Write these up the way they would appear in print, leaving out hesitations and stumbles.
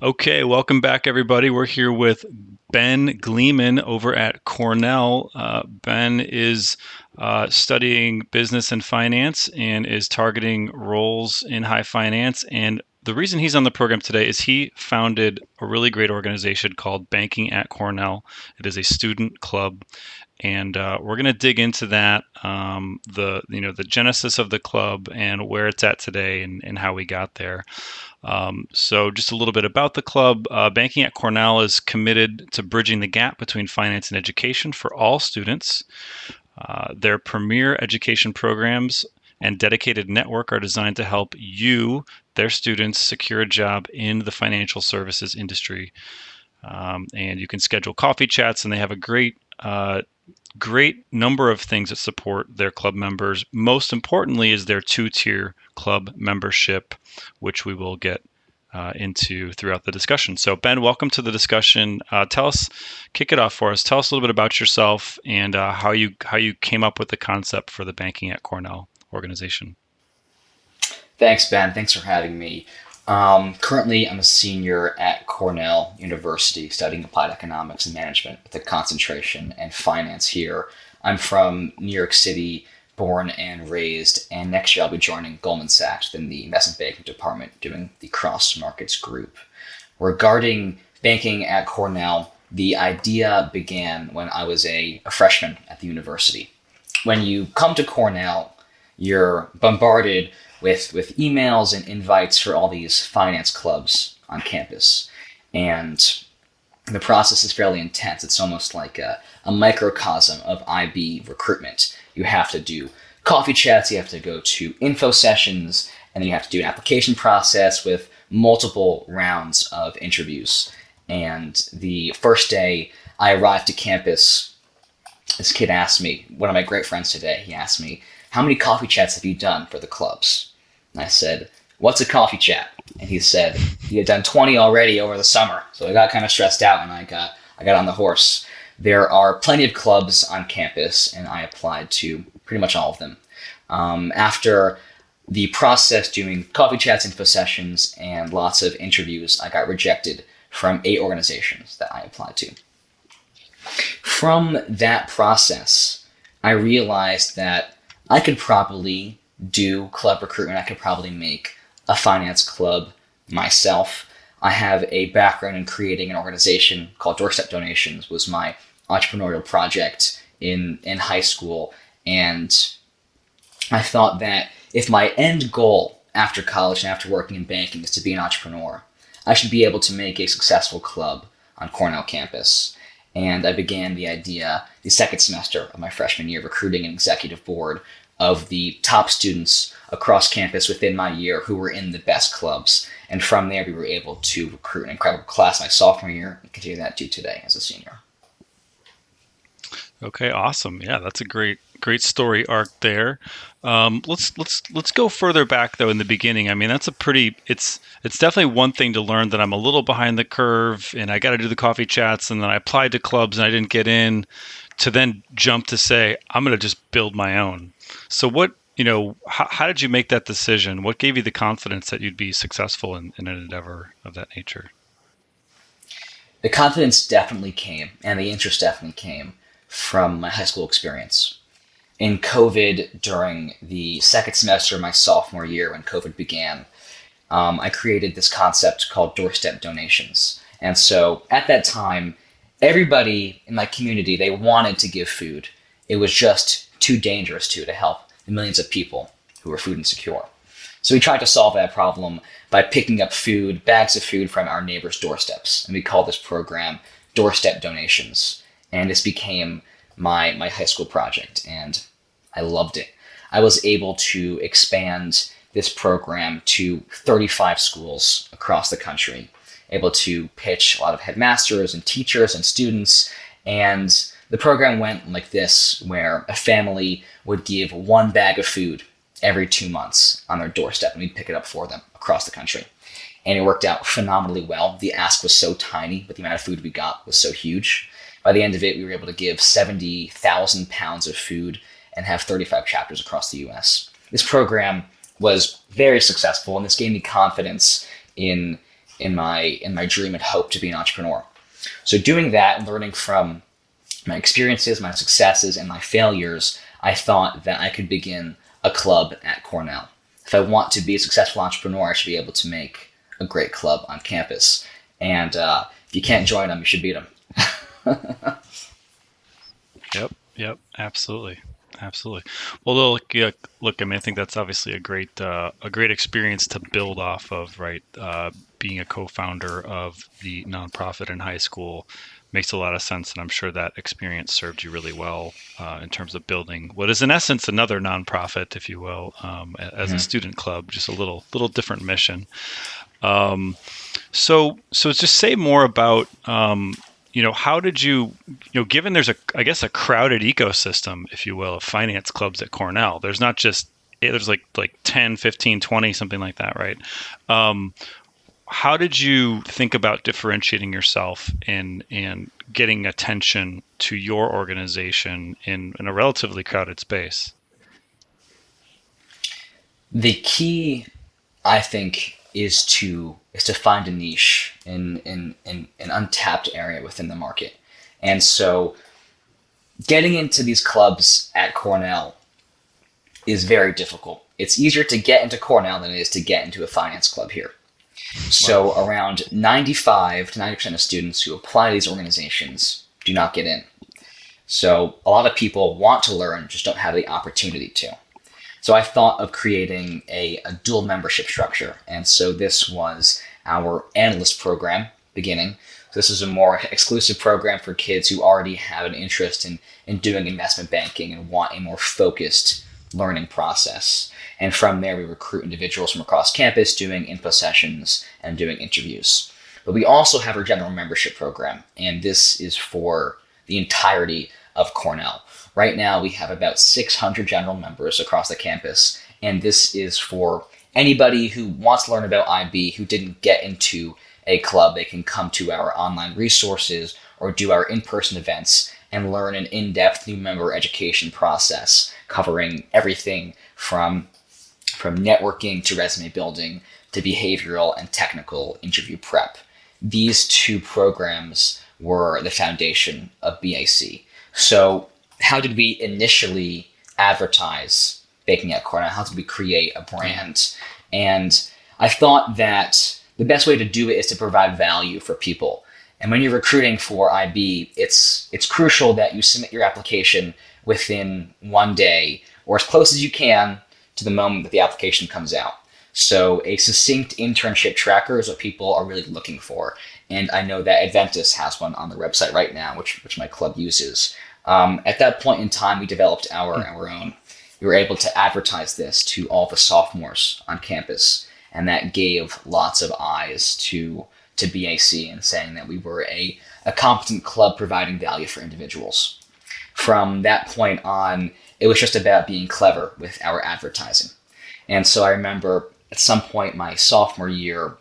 Okay, welcome back, everybody. We're here with Ben Gleeman over at Cornell. Ben is studying business and finance and is targeting roles in high finance. And the reason he's on the program today is he founded a really great organization called Banking at Cornell. It is a student club, and we're going to dig into that, the genesis of the club and where it's at today and how we got there. So just a little bit about the club. Banking at Cornell is committed to bridging the gap between finance and education for all students. Their premier education programs and dedicated network are designed to help you, their students, secure a job in the financial services industry. And you can schedule coffee chats, and they have a great number of things that support their club members. Most importantly is their two-tier club membership, which we will get into throughout the discussion. So Ben, welcome to the discussion. Kick it off for us. Tell us a little bit about yourself and how you came up with the concept for the Banking at Cornell organization. Thanks, Ben. Thanks for having me. Currently, I'm a senior at Cornell University studying applied economics and management with a concentration in finance here. I'm from New York City, born and raised, and next year I'll be joining Goldman Sachs in the investment banking department doing the cross markets group. Regarding banking at Cornell, the idea began when I was a freshman at the university. When you come to Cornell, you're bombarded with emails and invites for all these finance clubs on campus. And the process is fairly intense. It's almost like a microcosm of IB recruitment. You have to do coffee chats, you have to go to info sessions, and then you have to do an application process with multiple rounds of interviews. And the first day I arrived to campus, this kid asked me, one of my great friends today, he asked me, "How many coffee chats have you done for the clubs?" And I said, "What's a coffee chat?" And he said he had done 20 already over the summer. So I got kind of stressed out and I got on the horse. There are plenty of clubs on campus and I applied to pretty much all of them. After the process doing coffee chats, info sessions, and lots of interviews, I got rejected from 8 organizations that I applied to. From that process, I realized that I could probably do club recruitment. I could probably make a finance club myself. I have a background in creating an organization called Doorstep Donations, was my entrepreneurial project in high school. And I thought that if my end goal after college and after working in banking is to be an entrepreneur, I should be able to make a successful club on Cornell campus. And I began the idea the second semester of my freshman year, recruiting an executive board of the top students across campus within my year who were in the best clubs. And from there, we were able to recruit an incredible class my sophomore year and continue that to today as a senior. Okay, awesome. Yeah, that's a great story arc there. Let's go further back though in the beginning. I mean, it's definitely one thing to learn that I'm a little behind the curve and I got to do the coffee chats and then I applied to clubs and I didn't get in, to then jump to say I'm going to just build my own. So how did you make that decision? What gave you the confidence that you'd be successful in an endeavor of that nature? The confidence definitely came, and the interest definitely came from my high school experience. In COVID, during the second semester of my sophomore year when COVID began, I created this concept called Doorstep Donations. And so at that time, everybody in my community, they wanted to give food. It was just too dangerous to help the millions of people who were food insecure. So we tried to solve that problem by picking up food, bags of food from our neighbors' doorsteps. And we called this program Doorstep Donations. And this became my high school project, and I loved it. I was able to expand this program to 35 schools across the country, able to pitch a lot of headmasters and teachers and students, and the program went like this, where a family would give 1 bag of food every 2 months on their doorstep, and we'd pick it up for them across the country. And it worked out phenomenally well. The ask was so tiny, but the amount of food we got was so huge. By the end of it, we were able to give 70,000 pounds of food and have 35 chapters across the US. This program was very successful, and this gave me confidence in in my dream and hope to be an entrepreneur. So doing that and learning from my experiences, my successes, and my failures, I thought that I could begin a club at Cornell. If I want to be a successful entrepreneur, I should be able to make a great club on campus. And if you can't join them, you should beat them. Yep, absolutely. Absolutely. Well, look, yeah, look. I mean, I think that's obviously a great experience to build off of, right? Being a co-founder of the nonprofit in high school makes a lot of sense, and I'm sure that experience served you really well in terms of building what is, in essence, another nonprofit, if you will, as a Mm-hmm. student club, just a little different mission. Um, so just say more about, how did given there's I guess a crowded ecosystem, if you will, of finance clubs at Cornell. There's not just, there's like 10, 15, 20, something like that, right? Um, how did you think about differentiating yourself and getting attention to your organization in a relatively crowded space? The key, I think, is to find a niche in an untapped area within the market. And so getting into these clubs at Cornell is very difficult. It's easier to get into Cornell than it is to get into a finance club here. Wow. So around 95 to 90% of students who apply to these organizations do not get in. So a lot of people want to learn, just don't have the opportunity to. So I thought of creating a dual membership structure. And so this was our analyst program beginning. So this is a more exclusive program for kids who already have an interest in doing investment banking and want a more focused learning process. And from there, we recruit individuals from across campus doing info sessions and doing interviews. But we also have our general membership program, and this is for the entirety of Cornell. Right now, we have about 600 general members across the campus, and this is for anybody who wants to learn about IB who didn't get into a club. They can come to our online resources or do our in-person events and learn an in-depth new member education process covering everything from networking to resume building to behavioral and technical interview prep. These two programs were the foundation of BAC. So how did we initially advertise baking at Cornell? How did we create a brand? And I thought that the best way to do it is to provide value for people. And when you're recruiting for IB, it's crucial that you submit your application within one day or as close as you can to the moment that the application comes out. So a succinct internship tracker is what people are really looking for. And I know that Adventus has one on their website right now, which my club uses. At that point in time, we developed our own. We were able to advertise this to all the sophomores on campus, and that gave lots of eyes to BAC and saying that we were a competent club providing value for individuals. From that point on, it was just about being clever with our advertising. And so I remember at some point my sophomore year,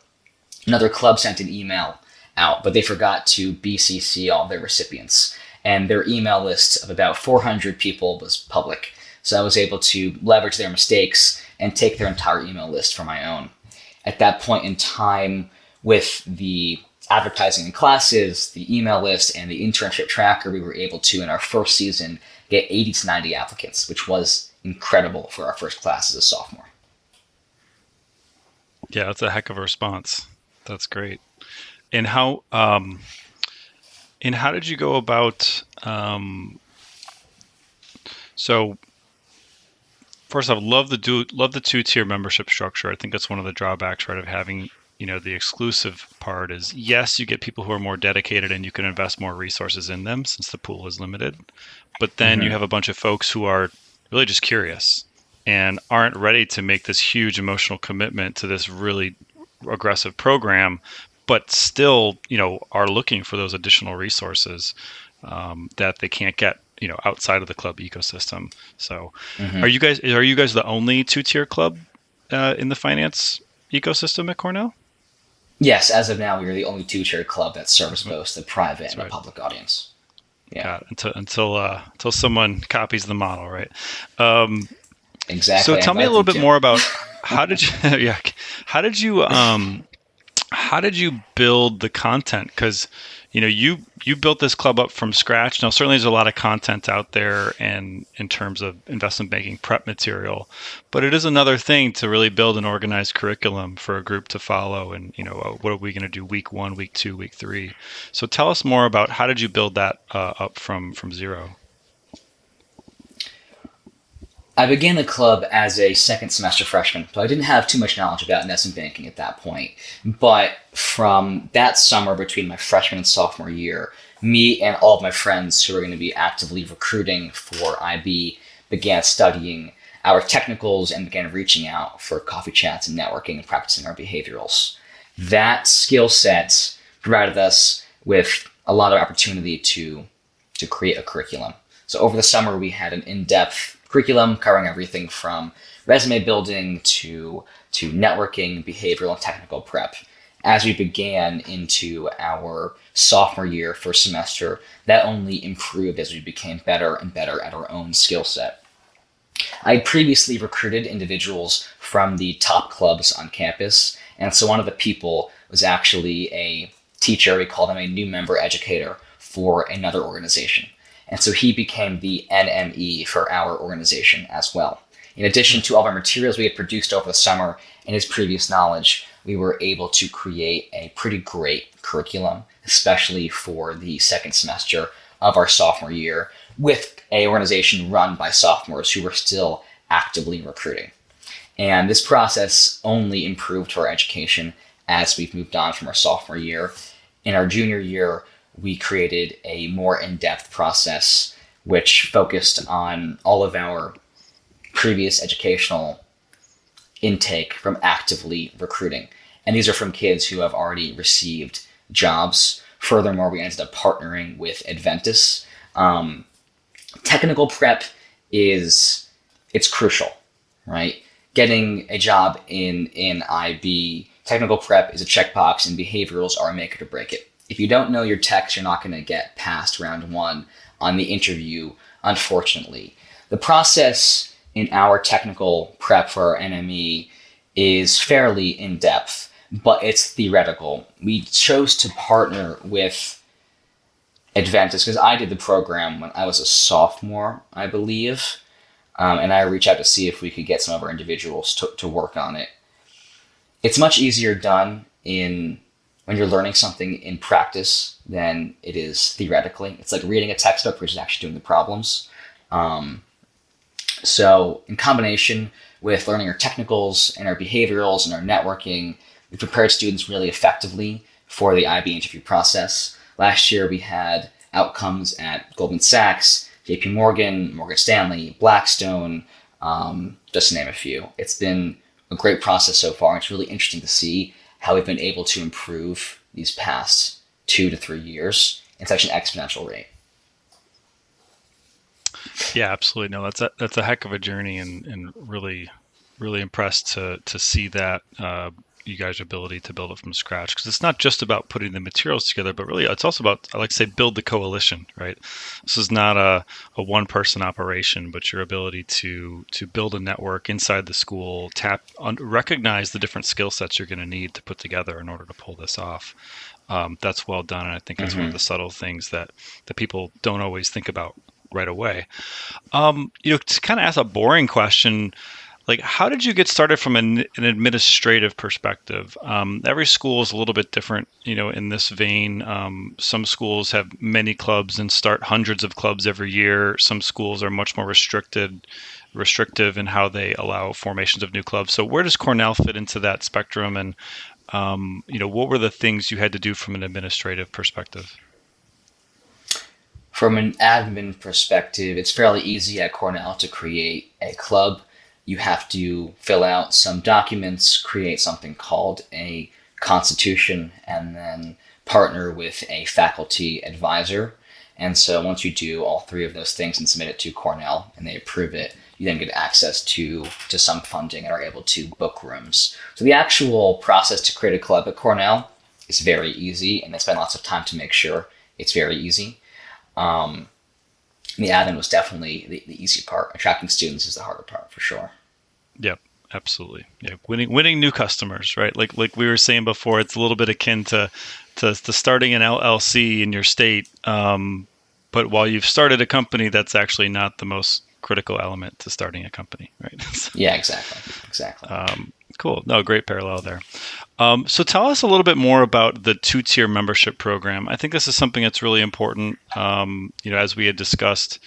another club sent an email out, but they forgot to BCC all their recipients. And their email list of about 400 people was public. So I was able to leverage their mistakes and take their entire email list for my own. At that point in time, with the advertising in classes, the email list, and the internship tracker, we were able to, in our first season, get 80 to 90 applicants, which was incredible for our first class as a sophomore. Yeah, that's a heck of a response. That's great. And how did you go about? So first off, love the two-tier membership structure. I think that's one of the drawbacks, right, of having, the exclusive part is, yes, you get people who are more dedicated and you can invest more resources in them since the pool is limited. But then you Mm-hmm. have a bunch of folks who are really just curious and aren't ready to make this huge emotional commitment to this really aggressive program, but still, are looking for those additional resources that they can't get, outside of the club ecosystem. So, Mm-hmm. are you guys the only two-tier club in the finance ecosystem at Cornell? Yes, as of now, we are the only two-tier club that serves That's both the private and the right. public audience. Yeah, Got it. Until someone copies the model, right? Um, so exactly. I tell me a invite little them bit to. more about how did you, yeah, how did you How did you build the content? Because you built this club up from scratch. Now, certainly there's a lot of content out there, and in terms of investment banking prep material, but it is another thing to really build an organized curriculum for a group to follow. And what are we going to do week 1, week 2, week 3? So tell us more about how did you build that up from zero? I began the club as a second semester freshman, so I didn't have too much knowledge about investment banking at that point. But from that summer between my freshman and sophomore year, me and all of my friends who were going to be actively recruiting for IB began studying our technicals and began reaching out for coffee chats and networking and practicing our behaviorals. That skill set provided us with a lot of opportunity to create a curriculum. So over the summer, we had an in-depth curriculum covering everything from resume building to networking, behavioral, and technical prep. As we began into our sophomore year, first semester, that only improved as we became better and better at our own skill set. I had previously recruited individuals from the top clubs on campus, and so one of the people was actually a teacher. We call them a new member educator for another organization. And so he became the NME for our organization as well. In addition to all of our materials we had produced over the summer and his previous knowledge, we were able to create a pretty great curriculum, especially for the second semester of our sophomore year, with an organization run by sophomores who were still actively recruiting. And this process only improved our education as we've moved on from our sophomore year. In our junior year, we created a more in-depth process which focused on all of our previous educational intake from actively recruiting. And these are from kids who have already received jobs. Furthermore, we ended up partnering with Adventus. Technical prep it's crucial, right? Getting a job in IB, technical prep is a checkbox, and behaviorals are a make it or break it. If you don't know your text, you're not going to get past round 1 on the interview, unfortunately. The process in our technical prep for our NME is fairly in-depth, but it's theoretical. We chose to partner with Adventus because I did the program when I was a sophomore, I believe, and I reached out to see if we could get some of our individuals to work on it. It's much easier done when you're learning something in practice than it is theoretically. It's like reading a textbook versus actually doing the problems. So in combination with learning our technicals and our behaviorals and our networking, we prepared students really effectively for the IB interview process. Last year, we had outcomes at Goldman Sachs, JP Morgan, Morgan Stanley, Blackstone, just to name a few. It's been a great process so far. It's really interesting to see how we've been able to improve these past 2 to 3 years in such an exponential rate. Yeah, absolutely. No, that's a heck of a journey, and really impressed to see that you guys' ability to build it from scratch, because it's not just about putting the materials together, but really it's also about, I like to say, build the coalition, right? This is not a one person operation, but your ability to build a network inside the school, recognize the different skill sets you're going to need to put together in order to pull this off. That's well done, and I think it's one of the subtle things that people don't always think about right away. To kind of ask a boring question, like, how did you get started from an administrative perspective? Every school is a little bit different, in this vein. Some schools have many clubs and start hundreds of clubs every year. Some schools are much more restrictive in how they allow formations of new clubs. So where does Cornell fit into that spectrum? And, what were the things you had to do from an administrative perspective? From an admin perspective, it's fairly easy at Cornell to create a club. You have to fill out some documents, create something called a constitution, and then partner with a faculty advisor. And so once you do all 3 of those things and submit it to Cornell and they approve it, you then get access to some funding and are able to book rooms. So the actual process to create a club at Cornell is very easy, and they spend lots of time to make sure it's very easy. The admin was definitely the easy part. Attracting students is the harder part, for sure. Yep. Absolutely. Yeah. Winning new customers, right? Like we were saying before, it's a little bit akin to starting an LLC in your state. But while you've started a company, that's actually not the most critical element to starting a company, right? So, Yeah, exactly. Exactly. cool. No, great parallel there. So tell us a little bit more about the two-tier membership program. I think this is something that's really important. As we had discussed,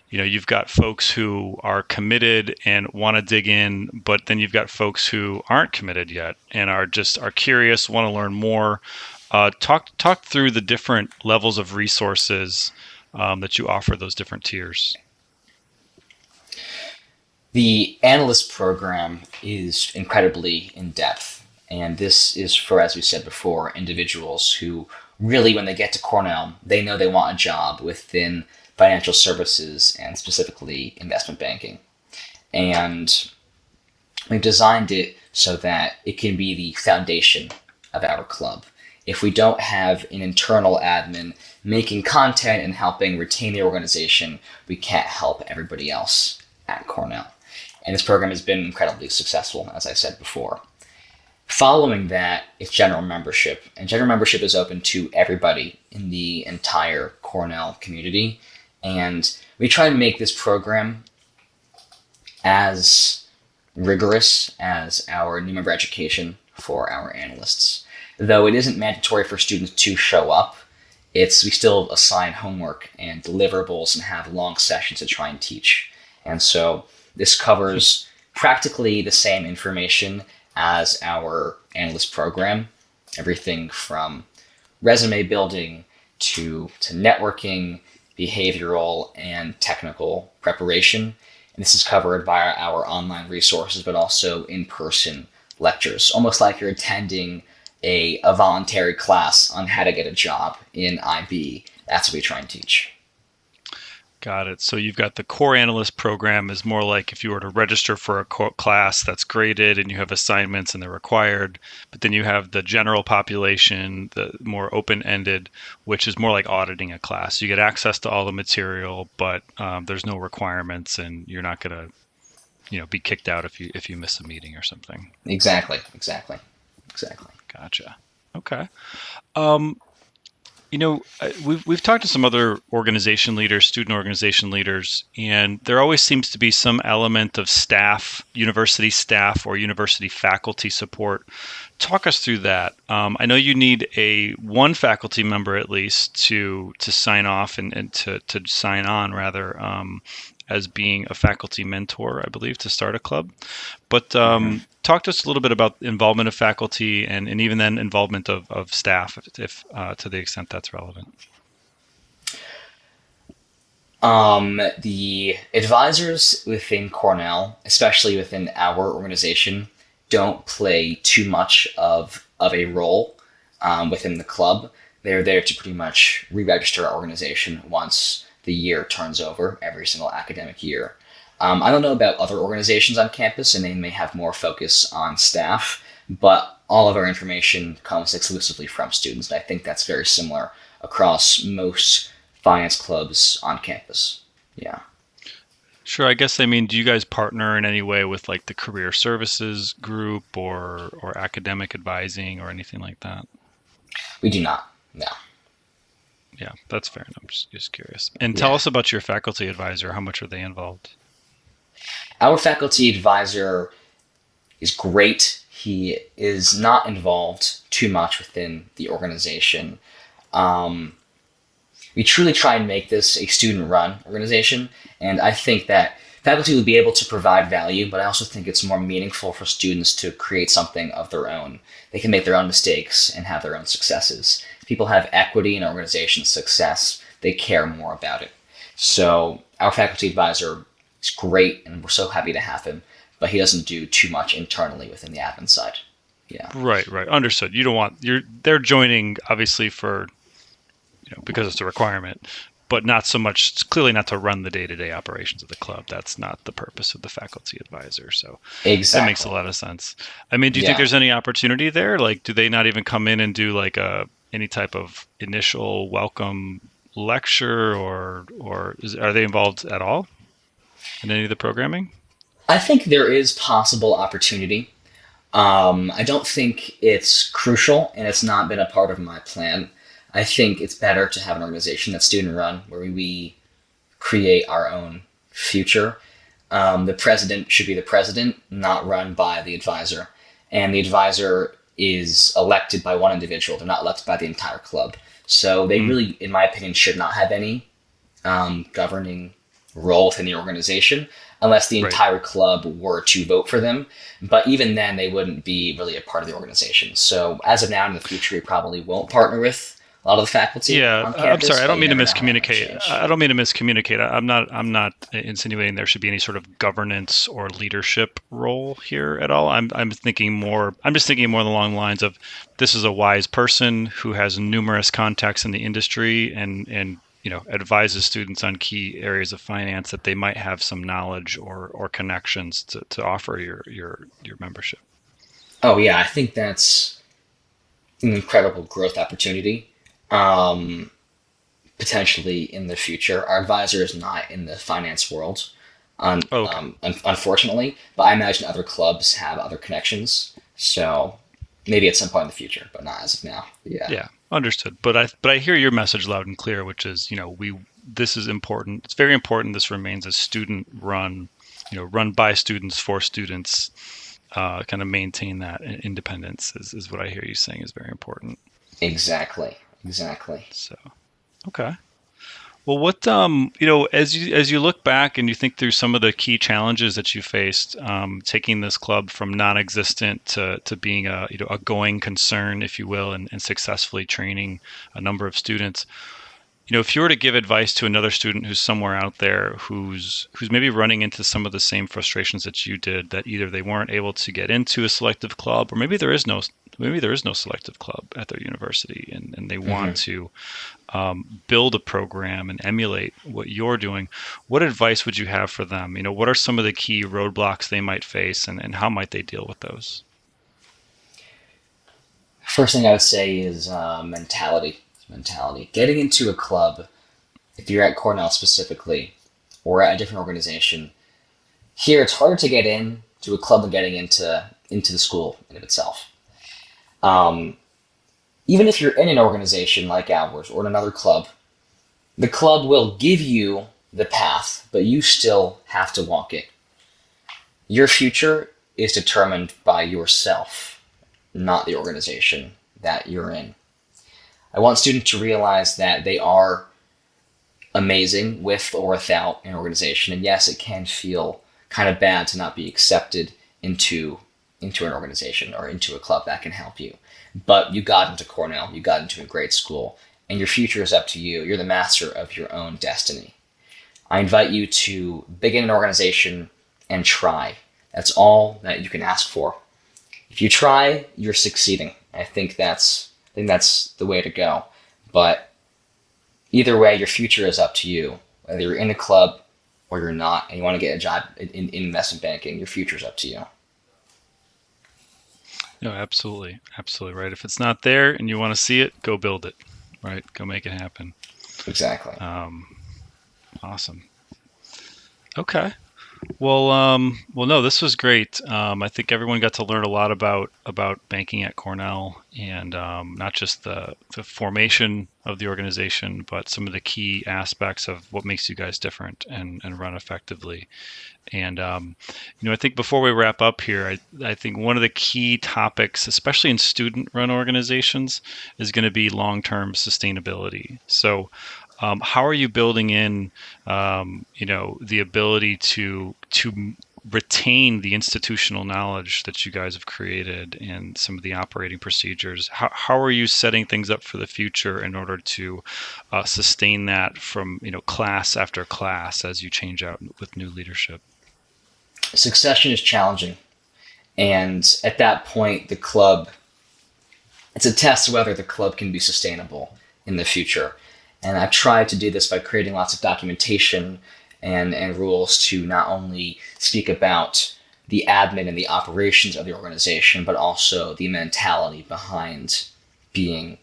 you've got folks who are committed and want to dig in, but then you've got folks who aren't committed yet and are curious, want to learn more. Talk through the different levels of resources that you offer those different tiers. The analyst program is incredibly in depth. And this is for, as we said before, individuals who really, when they get to Cornell, they know they want a job within financial services and specifically investment banking. And we've designed it so that it can be the foundation of our club. If we don't have an internal admin making content and helping retain the organization, we can't help everybody else at Cornell. And this program has been incredibly successful, as I said before. Following that is general membership. And general membership is open to everybody in the entire Cornell community. And we try to make this program as rigorous as our new member education for our analysts. Though it isn't mandatory for students to show up, we still assign homework and deliverables and have long sessions to try and teach. And so this covers practically the same information as our analyst program, everything from resume building to networking, behavioral, and technical preparation. And this is covered by our online resources, but also in-person lectures, almost like you're attending a voluntary class on how to get a job in IB. That's what we try and teach. Got it. So you've got the core analyst program is more like if you were to register for a class that's graded and you have assignments and they're required, but then you have the general population, the more open-ended, which is more like auditing a class. You get access to all the material, but there's no requirements and you're not going to be kicked out if you miss a meeting or something. Exactly. Gotcha. Okay. We've talked to some other organization leaders, student organization leaders, and there always seems to be some element of staff, university staff or university faculty support. Talk us through that. I know you need one faculty member at least to sign off and to sign on rather as being a faculty mentor, I believe, to start a club. But talk to us a little bit about involvement of faculty and even then involvement of staff, if to the extent that's relevant. The advisors within Cornell, especially within our organization, don't play too much of a role within the club. They're there to pretty much re-register our organization once the year turns over every single academic year. I don't know about other organizations on campus, and they may have more focus on staff, but all of our information comes exclusively from students. And I think that's very similar across most finance clubs on campus. Yeah. Sure. I guess, do you guys partner in any way with like the career services group or academic advising or anything like that? We do not. No. Yeah, that's fair. I'm just curious. And tell us about your faculty advisor. How much are they involved? Our faculty advisor is great. He is not involved too much within the organization. We truly try and make this a student-run organization, and I think that faculty will be able to provide value, but I also think it's more meaningful for students to create something of their own. They can make their own mistakes and have their own successes. If people have equity in an organization's success, they care more about it. So our faculty advisor is great, and we're so happy to have him, but he doesn't do too much internally within the admin side. Yeah. Right. Understood. They're joining obviously for, because it's a requirement, but not so much, it's clearly not to run the day-to-day operations of the club. That's not the purpose of the faculty advisor. So exactly. That makes a lot of sense. Do you think there's any opportunity there? Like, do they not even come in and do like any type of initial welcome lecture or are they involved at all in any of the programming? I think there is possible opportunity. I don't think it's crucial, and it's not been a part of my plan. I think it's better to have an organization that's student run, where we create our own future. The president should be the president, not run by the advisor. And the advisor is elected by one individual. They're not elected by the entire club. So they Mm, really, in my opinion, should not have any governing role within the organization unless the right. entire club were to vote for them. But even then, they wouldn't be really a part of the organization. So as of now, in the future, we probably won't partner with a lot of the faculty Yeah, on I'm campus, sorry. I but don't you mean to never know how that might miscommunicate. change. I don't mean to miscommunicate. I'm not insinuating there should be any sort of governance or leadership role here at all. I'm thinking more. I'm just thinking more along the lines of this is a wise person who has numerous contacts in the industry and advises students on key areas of finance that they might have some knowledge or connections to offer your membership. Oh, yeah, I think that's an incredible growth opportunity. Um, Potentially in the future. Our advisor is not in the finance world, Okay. unfortunately, but I imagine other clubs have other connections. So maybe at some point in the future, but not as of now. Yeah. Yeah, understood. But I hear your message loud and clear, which is, we this is important. It's very important. This remains a student run, run by students for students. Kind of maintain that independence is what I hear you saying is very important. Exactly. Exactly. So, okay. Well, what as you look back and you think through some of the key challenges that you faced, taking this club from non-existent to being a going concern, if you will, and successfully training a number of students. If you were to give advice to another student who's somewhere out there who's maybe running into some of the same frustrations that you did, that either they weren't able to get into a selective club, or maybe there is no selective club at their university, and they want Hmm. to build a program and emulate what you're doing, what advice would you have for them? What are some of the key roadblocks they might face, and how might they deal with those? First thing I would say is mentality. Mentality. Getting into a club, if you're at Cornell specifically, or at a different organization, here it's harder to get in to a club than getting into the school in of itself. Um, Even if you're in an organization like ours or in another club, the club will give you the path, but you still have to walk it. Your future is determined by yourself, not the organization that you're in. I want students to realize that they are amazing with or without an organization. And yes, it can feel kind of bad to not be accepted into into an organization or into a club that can help you. But you got into Cornell, you got into a great school, and your future is up to you. You're the master of your own destiny. I invite you to begin an organization and try. That's all that you can ask for. If you try, you're succeeding. I think that's the way to go. But either way, your future is up to you. Whether you're in a club or you're not, and you want to get a job in investment banking, your future is up to you. No, absolutely, absolutely right. If it's not there and you want to see it, go build it. Right, go make it happen. Exactly. Um, awesome. Okay. Well, no, this was great. I think everyone got to learn a lot about banking at Cornell, and not just the formation of the organization, but some of the key aspects of what makes you guys different and run effectively. And I think before we wrap up here, I think one of the key topics, especially in student-run organizations, is going to be long-term sustainability. So, how are you building in, the ability to retain the institutional knowledge that you guys have created and some of the operating procedures? How are you setting things up for the future in order to sustain that from class after class as you change out with new leadership? Succession is challenging. And at that point, it's a test whether the club can be sustainable in the future. And I've tried to do this by creating lots of documentation and rules to not only speak about the admin and the operations of the organization, but also the mentality behind being,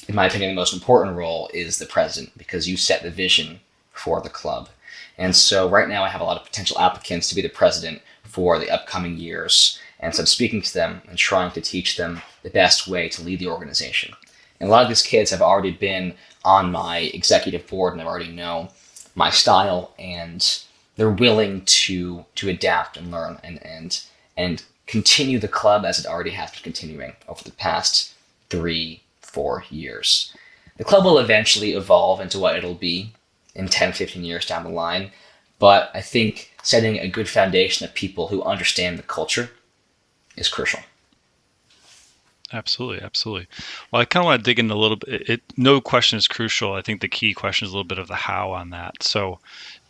in my opinion, the most important role is the president because you set the vision for the club. And so right now I have a lot of potential applicants to be the president for the upcoming years. And so I'm speaking to them and trying to teach them the best way to lead the organization. And a lot of these kids have already been on my executive board and they already know my style, and they're willing to adapt and learn and continue the club as it already has been continuing over the past 3-4 years. The club will eventually evolve into what it'll be in 10, 15 years down the line. But I think setting a good foundation of people who understand the culture is crucial. Absolutely, absolutely. Well, I kind of want to dig in a little bit. No question is crucial. I think the key question is a little bit of the how on that. So,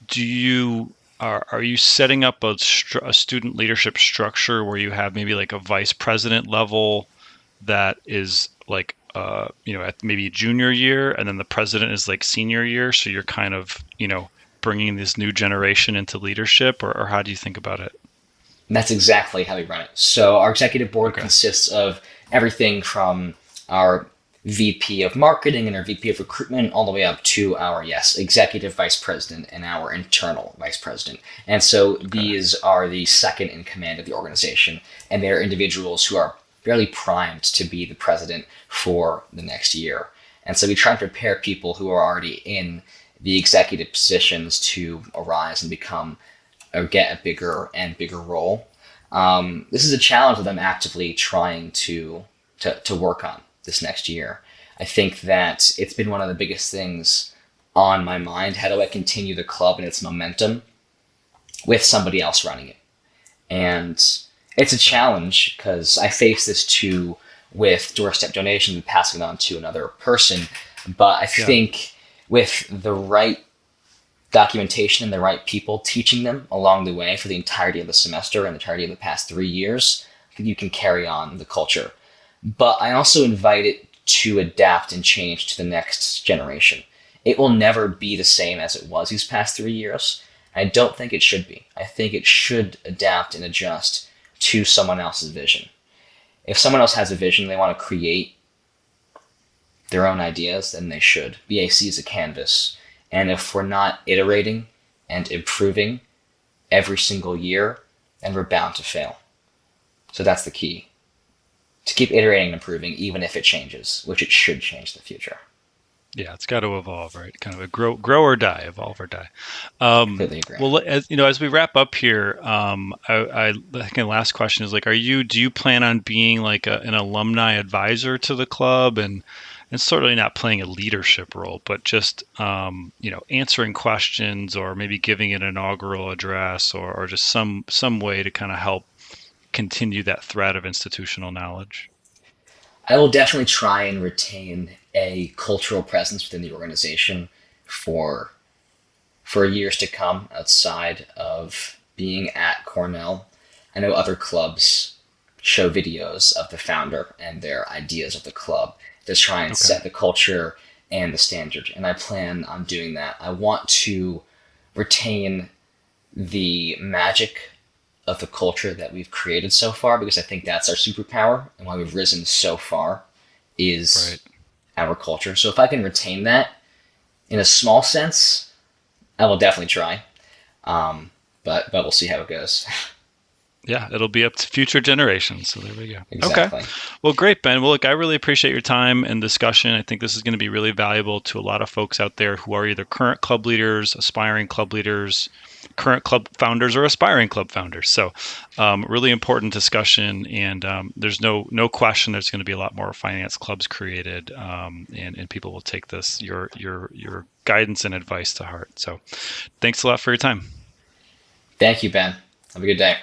do you are you setting up a student leadership structure where you have maybe like a vice president level that is like at maybe junior year, and then the president is like senior year, so you're kind of bringing this new generation into leadership, or how do you think about it? And that's exactly how we run it. So our executive board Okay. consists of everything from our VP of marketing and our VP of recruitment all the way up to our, yes, executive vice president and our internal vice president. And so Okay. these are the second in command of the organization. And they're individuals who are fairly primed to be the president for the next year. And so we try to prepare people who are already in the executive positions to arise and become or get a bigger and bigger role. This is a challenge that I'm actively trying to work on this next year. I think that it's been one of the biggest things on my mind. How do I continue the club and its momentum with somebody else running it? And it's a challenge because I face this too with doorstep donations and passing it on to another person. But I Yeah. think with the right documentation and the right people teaching them along the way for the entirety of the semester and the entirety of the past 3 years, I think you can carry on the culture. But I also invite it to adapt and change to the next generation. It will never be the same as it was these past 3 years. I don't think it should be. I think it should adapt and adjust to someone else's vision. If someone else has a vision, they want to create their own ideas, then they should. BAC is a canvas. And if we're not iterating and improving every single year, then we're bound to fail. So that's the key. To keep iterating and improving, even if it changes, which it should change in the future. Yeah, it's got to evolve, right? Kind of a grow or die, evolve or die. Completely agree. Well, as we wrap up here, I think the last question is like, do you plan on being like an alumni advisor to the club, and certainly not playing a leadership role, but just answering questions or maybe giving an inaugural address, or just some way to kind of help continue that thread of institutional knowledge? I will definitely try and retain a cultural presence within the organization for years to come outside of being at Cornell. I know other clubs show videos of the founder and their ideas of the club to try and Okay. set the culture and the standard. And I plan on doing that. I want to retain the magic of the culture that we've created so far because I think that's our superpower and why we've risen so far is Right. our culture. So if I can retain that in a small sense, I will definitely try. But we'll see how it goes. Yeah, it'll be up to future generations. So there we go. Okay. Exactly. Well, great, Ben. Well, look, I really appreciate your time and discussion. I think this is going to be really valuable to a lot of folks out there who are either current club leaders, aspiring club leaders, current club founders, or aspiring club founders. So, really important discussion. And there's no question there's going to be a lot more finance clubs created, and people will take this your guidance and advice to heart. So, thanks a lot for your time. Thank you, Ben. Have a good day.